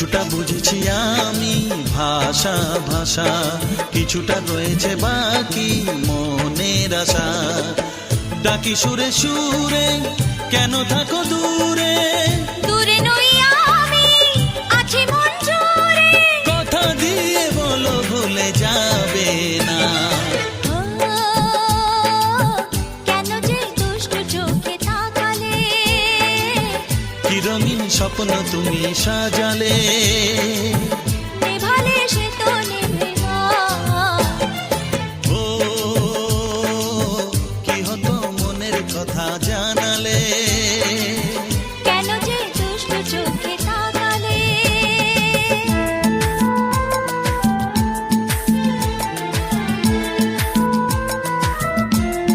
কিছুটা বুঝেছি আমি ভাষা ভাষা, কিছুটা রয়েছে বাকি মনের আশা। ডাকি সুরে সুরে কেন থাকো দূরে, দূরে নই আমি আছি মন জুড়ে। কথা দিয়ে বলো ভুলে যাবে না। কেন যে দুষ্ট চোখে তাকালে, কি রঙিন স্বপ্ন তুমি সাজালে।